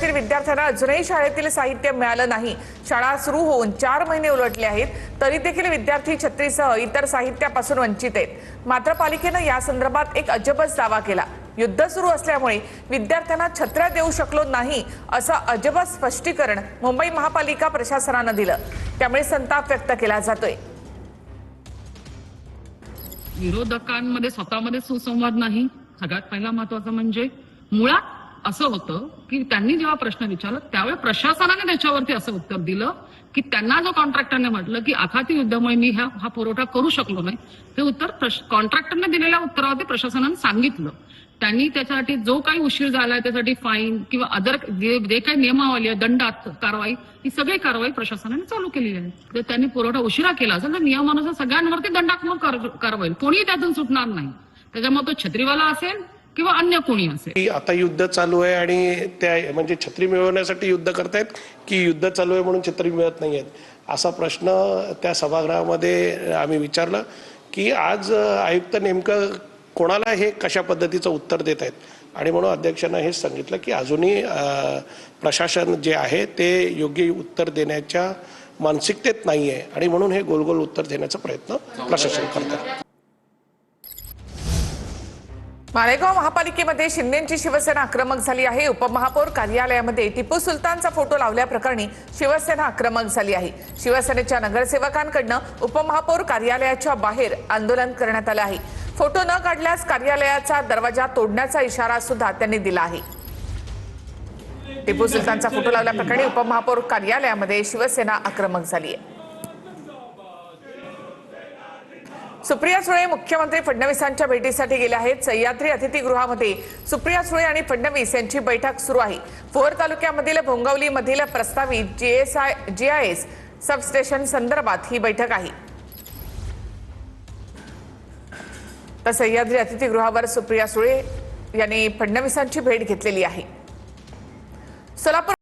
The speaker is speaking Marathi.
विद्यार्थ्यांना अजूनही शाळेतील साहित्य मिळालं नाही। शाळा सुरू होऊन 4 महिने उलटले आहेत, तरी देखील विद्यार्थी छत्रीसह इतर साहित्यापासून वंचित आहेत। मात्र पालिकेने या संदर्भात एक अजबच दावा केला। युद्ध सुरू असल्यामुळे विद्यार्थ्यांना छत्र्या देऊ शकलो नाही असं अजब स्पष्टीकरण मुंबई महापालिका प्रशासनाने दिलं। त्यामुळे संताप व्यक्त केला जातोय। विरोधकांमध्ये स्वतःमध्ये सुसंवाद नाही। सगळ्यात पहिला महत्त्वाचं म्हणजे मुळात असं होतं की त्यांनी जेव्हा प्रश्न विचारला त्यावेळी प्रशासनाने त्याच्यावरती असं उत्तर दिलं की त्यांना जो कॉन्ट्रॅक्टरने म्हटलं की आखाती युद्धामुळे मी हा पुरवठा करू शकलो नाही, ते उत्तर कॉन्ट्रॅक्टरने दिलेल्या उत्तरावरती प्रशासनाने सांगितलं। त्यांनी त्याच्यासाठी जो काही उशीर झालाय त्यासाठी फाईन किंवा अदर जे काही नियमावली आहे, दंडात कारवाई, ही सगळी कारवाई प्रशासनाने चालू केलेली आहे। जर त्यांनी पुरवठा उशिरा केला असेल तर नियमानुसार सगळ्यांवरती दंडात्मक कारवाई, कोणीही त्यातून सुटणार नाही। त्याच्यामुळे तो छत्रीवाला असेल किंवा अन्य कोणी असेल। आता युद्ध चालू आहे आणि त्या म्हणजे छत्री मिळवण्यासाठी युद्ध करतायत की युद्ध चालू आहे म्हणून छत्री मिळत नाहीयेत, असा प्रश्न त्या सभागृहामध्ये आम्ही विचारला की आज आयुक्त नेमकं कोणाला हे कशा पद्धतीचं उत्तर देत आहेत। आणि म्हणून अध्यक्षांना हेच सांगितलं की अजूनही प्रशासन जे आहे ते योग्य उत्तर देण्याच्या मानसिकतेत नाही आहे आणि म्हणून हे गोलगोल उत्तर देण्याचा प्रयत्न प्रशासन करतात। मालेगाव महापालिकेमध्ये शिंदेंची शिवसेना आक्रमक झाली आहे। उपमहापौर कार्यालयामध्ये टिपू सुलतानचा फोटो लावल्याप्रकरणी शिवसेना आक्रमक झाली आहे। शिवसेनेच्या नगरसेवकांकडून उपमहापौर कार्यालयाच्या बाहेर आंदोलन करण्यात आले आहे। फोटो न काढल्यास कार्यालयाचा दरवाजा तोडण्याचा इशारा सुद्धा त्यांनी दिला आहे। टिपू सुलतानचा फोटो लावल्याप्रकरणी उपमहापौर कार्यालयामध्ये शिवसेना आक्रमक झाली आहे। सुप्रिया सुळे मुख्यमंत्री फडणवीसांच्या भेटीसाठी गेल्या आहेत। सह्याद्री अतिथीगृहामध्ये सुप्रिया सुळे आणि फडणवीस यांची बैठक सुरू आहे। भोर तालुक्यामधील भोंगवली मधील प्रस्तावित GIS सबस्टेशन संदर्भात ही बैठक आहे। तर सह्याद्री अतिथीगृहावर सुप्रिया सुळे यांनी फडणवीसांची भेट घेतलेली आहे। सोलापूर